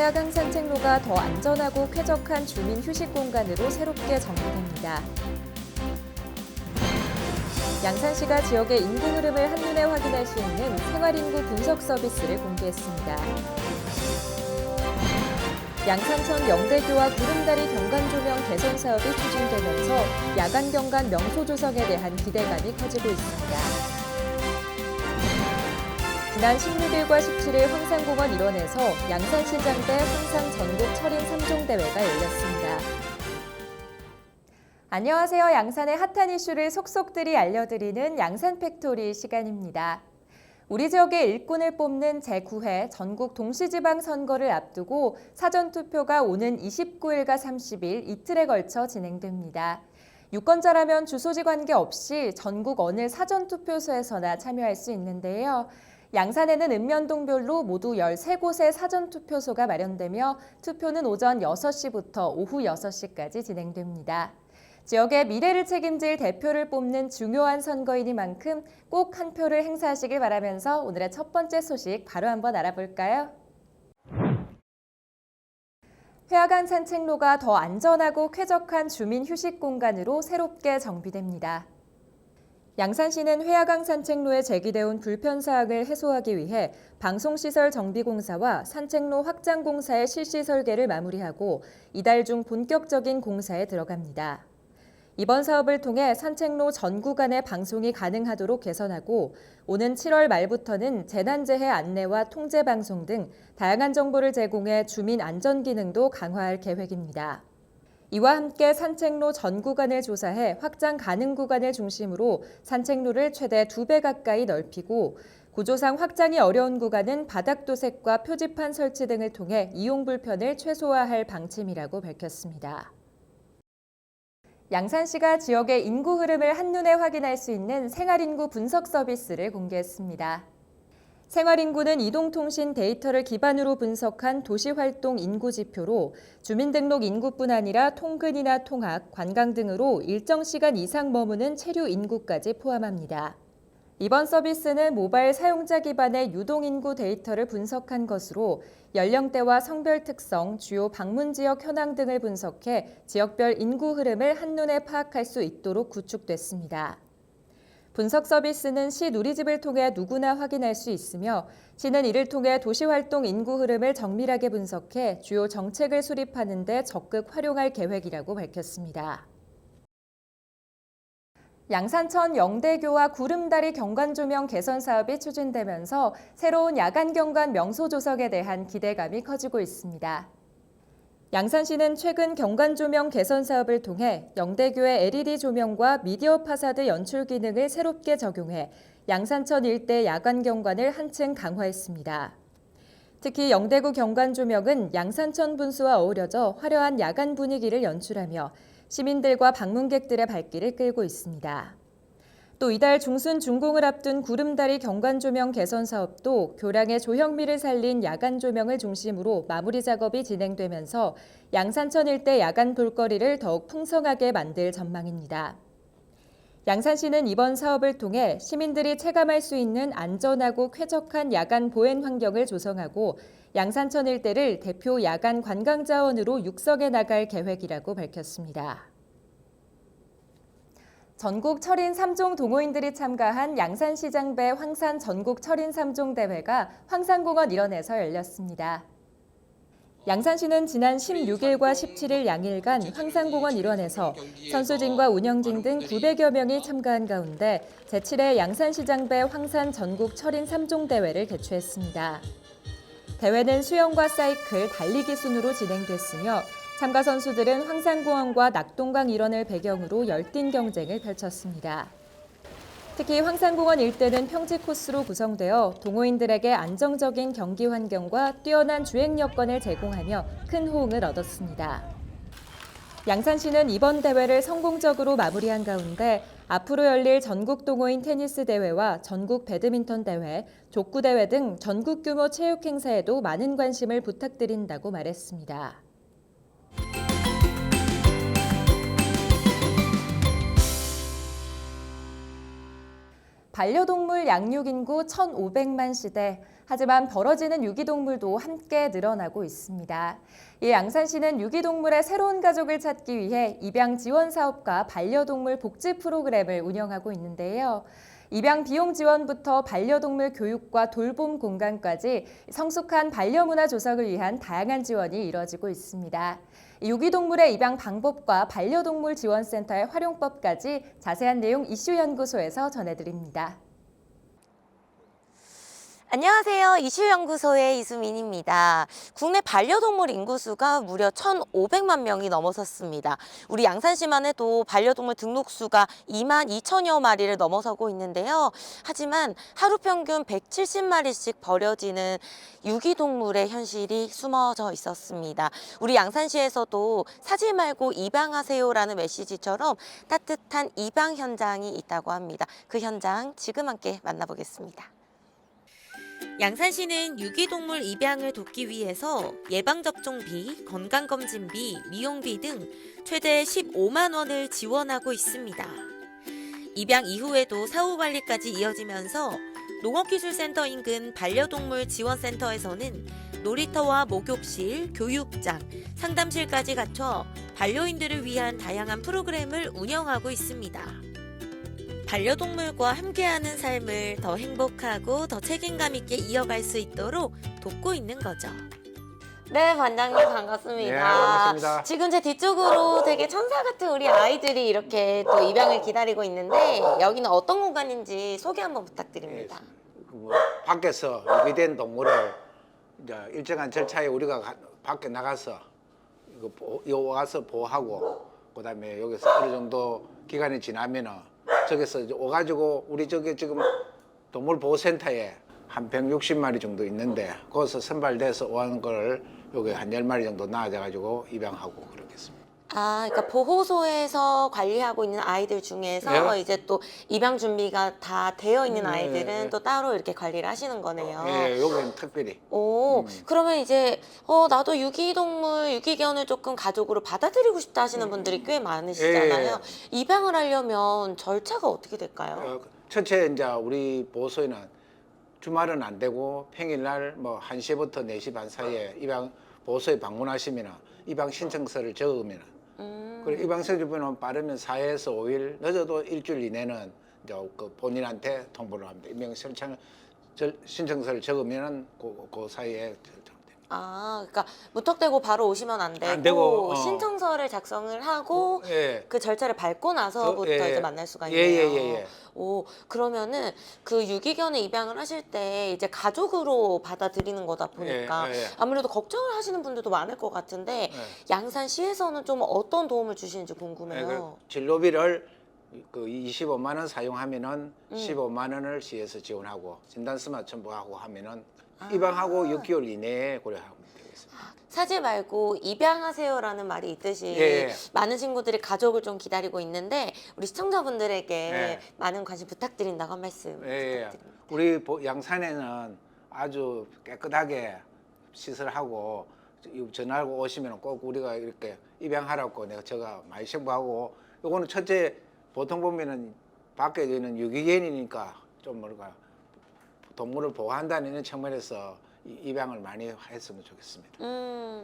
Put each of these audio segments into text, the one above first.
회화강 산책로가 더 안전하고 쾌적한 주민 휴식 공간으로 새롭게 정비됩니다. 양산시가 지역의 인구 흐름을 한눈에 확인할 수 있는 생활인구 분석 서비스를 공개했습니다. 양산천 영대교와 구름다리 경관조명 개선 사업이 추진되면서 야간 경관 명소 조성에 대한 기대감이 커지고 있습니다. 지난 16일과 17일 황산공원 일원에서 양산시장대 황산 전국 철인 3종 대회가 열렸습니다. 안녕하세요. 양산의 핫한 이슈를 속속들이 알려드리는 양산 팩토리 시간입니다. 우리 지역의 일꾼을 뽑는 제9회 전국 동시지방선거를 앞두고 사전투표가 오는 29일과 30일 이틀에 걸쳐 진행됩니다. 유권자라면 주소지 관계없이 전국 어느 사전투표소에서나 참여할 수 있는데요. 양산에는 읍면동별로 모두 13곳의 사전투표소가 마련되며 투표는 오전 6시부터 오후 6시까지 진행됩니다. 지역의 미래를 책임질 대표를 뽑는 중요한 선거이니만큼 꼭 한 표를 행사하시길 바라면서 오늘의 첫 번째 소식 바로 한번 알아볼까요? 회화강 산책로가 더 안전하고 쾌적한 주민 휴식 공간으로 새롭게 정비됩니다. 양산시는 회화강 산책로에 제기되어 불편 사항을 해소하기 위해 방송시설 정비공사와 산책로 확장 공사의 실시 설계를 마무리하고 이달 중 본격적인 공사에 들어갑니다. 이번 사업을 통해 산책로 전 구간의 방송이 가능하도록 개선하고 오는 7월 말부터는 재난재해 안내와 통제 방송 등 다양한 정보를 제공해 주민 안전 기능도 강화할 계획입니다. 이와 함께 산책로 전 구간을 조사해 확장 가능 구간을 중심으로 산책로를 최대 2배 가까이 넓히고 구조상 확장이 어려운 구간은 바닥 도색과 표지판 설치 등을 통해 이용 불편을 최소화할 방침이라고 밝혔습니다. 양산시가 지역의 인구 흐름을 한눈에 확인할 수 있는 생활인구 분석 서비스를 공개했습니다. 생활인구는 이동통신 데이터를 기반으로 분석한 도시활동 인구 지표로 주민등록 인구뿐 아니라 통근이나 통학, 관광 등으로 일정 시간 이상 머무는 체류 인구까지 포함합니다. 이번 서비스는 모바일 사용자 기반의 유동인구 데이터를 분석한 것으로 연령대와 성별 특성, 주요 방문 지역 현황 등을 분석해 지역별 인구 흐름을 한눈에 파악할 수 있도록 구축됐습니다. 분석 서비스는 시 누리집을 통해 누구나 확인할 수 있으며 시는 이를 통해 도시활동 인구 흐름을 정밀하게 분석해 주요 정책을 수립하는 데 적극 활용할 계획이라고 밝혔습니다. 양산천 영대교와 구름다리 경관조명 개선 사업이 추진되면서 새로운 야간 경관 명소 조성에 대한 기대감이 커지고 있습니다. 양산시는 최근 경관조명 개선 사업을 통해 영대교의 LED 조명과 미디어 파사드 연출 기능을 새롭게 적용해 양산천 일대 야간 경관을 한층 강화했습니다. 특히 영대구 경관조명은 양산천 분수와 어우러져 화려한 야간 분위기를 연출하며 시민들과 방문객들의 발길을 끌고 있습니다. 또 이달 중순 준공을 앞둔 구름다리 경관조명 개선 사업도 교량의 조형미를 살린 야간 조명을 중심으로 마무리 작업이 진행되면서 양산천 일대 야간 볼거리를 더욱 풍성하게 만들 전망입니다. 양산시는 이번 사업을 통해 시민들이 체감할 수 있는 안전하고 쾌적한 야간 보행 환경을 조성하고 양산천 일대를 대표 야간 관광 자원으로 육성해 나갈 계획이라고 밝혔습니다. 전국 철인 3종 동호인들이 참가한 양산시장배 황산 전국 철인 3종 대회가 황산공원 일원에서 열렸습니다. 양산시는 지난 16일과 17일 양일간 황산공원 일원에서 선수진과 운영진 등 900여 명이 참가한 가운데 제7회 양산시장배 황산 전국 철인 3종 대회를 개최했습니다. 대회는 수영과 사이클, 달리기 순으로 진행됐으며 참가 선수들은 황산공원과 낙동강 일원을 배경으로 열띤 경쟁을 펼쳤습니다. 특히 황산공원 일대는 평지 코스로 구성되어 동호인들에게 안정적인 경기 환경과 뛰어난 주행 여건을 제공하며 큰 호응을 얻었습니다. 양산시는 이번 대회를 성공적으로 마무리한 가운데 앞으로 열릴 전국 동호인 테니스 대회와 전국 배드민턴 대회, 족구 대회 등 전국 규모 체육 행사에도 많은 관심을 부탁드린다고 말했습니다. 반려동물 양육 인구 1,500만 시대, 하지만 벌어지는 유기동물도 함께 늘어나고 있습니다. 이 양산시는 유기동물의 새로운 가족을 찾기 위해 입양 지원 사업과 반려동물 복지 프로그램을 운영하고 있는데요. 입양 비용 지원부터 반려동물 교육과 돌봄 공간까지 성숙한 반려문화 조성을 위한 다양한 지원이 이뤄지고 있습니다. 유기동물의 입양 방법과 반려동물 지원센터의 활용법까지 자세한 내용 이슈연구소에서 전해드립니다. 안녕하세요. 이슈연구소의 이수민입니다. 국내 반려동물 인구수가 무려 1,500만 명이 넘어섰습니다. 우리 양산시만 해도 반려동물 등록수가 2만 2천여 마리를 넘어서고 있는데요. 하지만 하루 평균 170마리씩 버려지는 유기동물의 현실이 숨어져 있었습니다. 우리 양산시에서도 사지 말고 입양하세요라는 메시지처럼 따뜻한 입양 현장이 있다고 합니다. 그 현장 지금 함께 만나보겠습니다. 양산시는 유기동물 입양을 돕기 위해서 예방접종비, 건강검진비, 미용비 등 최대 15만 원을 지원하고 있습니다. 입양 이후에도 사후관리까지 이어지면서 농업기술센터 인근 반려동물 지원센터에서는 놀이터와 목욕실, 교육장, 상담실까지 갖춰 반려인들을 위한 다양한 프로그램을 운영하고 있습니다. 반려동물과 함께하는 삶을 더 행복하고 더 책임감 있게 이어갈 수 있도록 돕고 있는 거죠. 네, 반장님 반갑습니다. 네, 반갑습니다. 지금 제 뒤쪽으로 되게 천사 같은 우리 아이들이 이렇게 또 입양을 기다리고 있는데 여기는 어떤 공간인지 소개 한번 부탁드립니다. 밖에서 유기된 동물을 이제 일정한 절차에 우리가 밖에 나가서 이거 와서 보호하고 그다음에 여기서 어느 정도 기간이 지나면은 저기서 이제 와가지고 우리 저기 지금 동물보호센터에 한 160마리 정도 있는데 거기서 선발돼서 오는 걸 여기 한 10마리 정도 나아져가지고 입양하고 그러겠습니다. 아, 그러니까 보호소에서 관리하고 있는 아이들 중에서 네. 이제 또 입양 준비가 다 되어 있는 네, 아이들은 네. 또 따로 이렇게 관리를 하시는 거네요. 예, 여기는 특별히. 오, 그러면 이제 나도 유기동물, 유기견을 조금 가족으로 받아들이고 싶다 하시는 분들이 꽤 많으시잖아요. 예. 입양을 하려면 절차가 어떻게 될까요? 첫째 이제 우리 보호소에는 주말은 안 되고 평일날 뭐 1시부터 4시 반 사이에 입양 보호소에 방문하시면 입양 신청서를 적으면 그리고 입양 서류는 빠르면 4에서 5일 늦어도 일주일 이내는 이제 그 본인한테 통보를 합니다. 입양 신청서를 적으면은 그 사이에 아, 그러니까 무턱대고 바로 오시면 안 되고, 안 되고, 신청서를 작성을 하고 예. 그 절차를 밟고 나서부터 예. 이제 만날 수가 있네요. 예. 오, 그러면은 그 유기견을 입양을 하실 때 이제 가족으로 받아들이는 거다 보니까 예. 아무래도 걱정을 하시는 분들도 많을 것 같은데 양산시에서는 좀 어떤 도움을 주시는지 궁금해요. 진료비를 그 25만 원 사용하면은 15만 원을 시에서 지원하고 진단서만 첨부하고 하면은 입양하고 6개월 이내에 고려하면 되겠습니다. 사지 말고 입양하세요라는 말이 있듯이 예. 많은 친구들이 가족을 좀 기다리고 있는데 우리 시청자분들에게 예. 많은 관심 부탁드린다고 한 말씀 예. 부탁드립니다. 우리 양산에는 아주 깨끗하게 시설하고 전화하고 오시면 꼭 우리가 이렇게 입양하라고 제가 많이 신고하고 요거는 첫째 보통 보면은 밖에 있는 유기견이니까 좀 뭐랄까 동물을 보호한다는 측면에서 입양을 많이 했으면 좋겠습니다.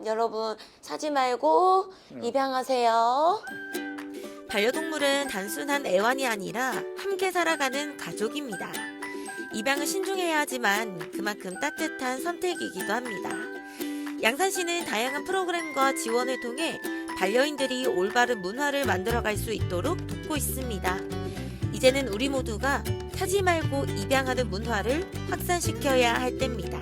여러분 사지 말고 입양하세요. 반려동물은 단순한 애완이 아니라 함께 살아가는 가족입니다. 입양을 신중해야 하지만 그만큼 따뜻한 선택이기도 합니다. 양산시는 다양한 프로그램과 지원을 통해 반려인들이 올바른 문화를 만들어갈 수 있도록 돕고 있습니다. 이제는 우리 모두가 사지 말고 입양하는 문화를 확산시켜야 할 때입니다.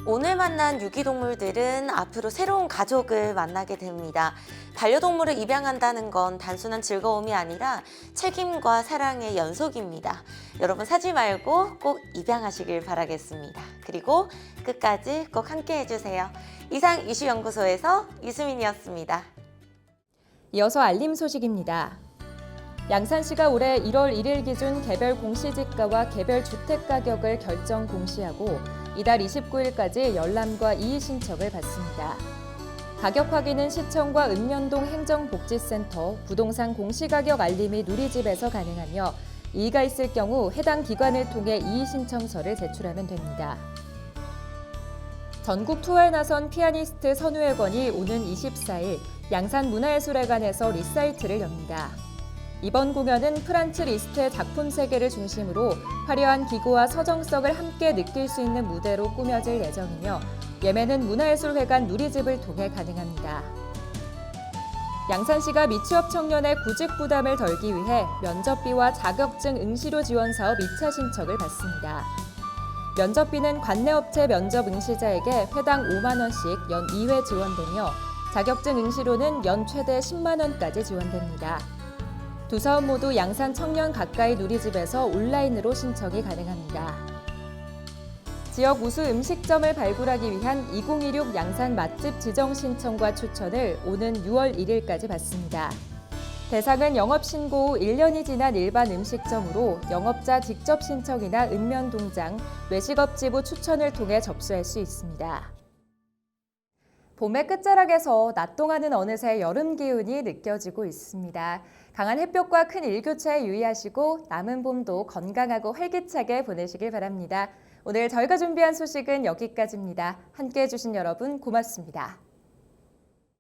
오늘 만난 유기동물들은 앞으로 새로운 가족을 만나게 됩니다. 반려동물을 입양한다는 건 단순한 즐거움이 아니라 책임과 사랑의 연속입니다. 여러분 사지 말고 꼭 입양하시길 바라겠습니다. 그리고 끝까지 꼭 함께 해주세요. 이상 이슈연구소에서 이수민이었습니다. 이어서 알림 소식입니다. 양산시가 올해 1월 1일 기준 개별 공시지가와 개별 주택 가격을 결정 공시하고 이달 29일까지 열람과 이의 신청을 받습니다. 가격 확인은 시청과 읍면동 행정복지센터, 부동산 공시가격 알림이 누리집에서 가능하며 이의가 있을 경우 해당 기관을 통해 이의 신청서를 제출하면 됩니다. 전국 투어에 나선 피아니스트 선우회관이 오는 24일 양산문화예술회관에서 리사이트를 엽니다. 이번 공연은 프란츠 리스트의 작품 세계를 중심으로 화려한 기고와 서정석을 함께 느낄 수 있는 무대로 꾸며질 예정이며 예매는 문화예술회관 누리집을 통해 가능합니다. 양산시가 미취업 청년의 구직 부담을 덜기 위해 면접비와 자격증 응시료 지원 사업 2차 신청을 받습니다. 면접비는 관내업체 면접 응시자에게 회당 5만 원씩 연 2회 지원되며 자격증 응시료는 연 최대 10만 원까지 지원됩니다. 두 사업 모두 양산 청년 가까이 누리집에서 온라인으로 신청이 가능합니다. 지역 우수 음식점을 발굴하기 위한 2016 양산 맛집 지정 신청과 추천을 오는 6월 1일까지 받습니다. 대상은 영업신고 후 1년이 지난 일반 음식점으로 영업자 직접 신청이나 읍면동장, 외식업지부 추천을 통해 접수할 수 있습니다. 봄의 끝자락에서 낮 동안은 어느새 여름 기운이 느껴지고 있습니다. 강한 햇볕과 큰 일교차에 유의하시고 남은 봄도 건강하고 활기차게 보내시길 바랍니다. 오늘 저희가 준비한 소식은 여기까지입니다. 함께해 주신 여러분 고맙습니다.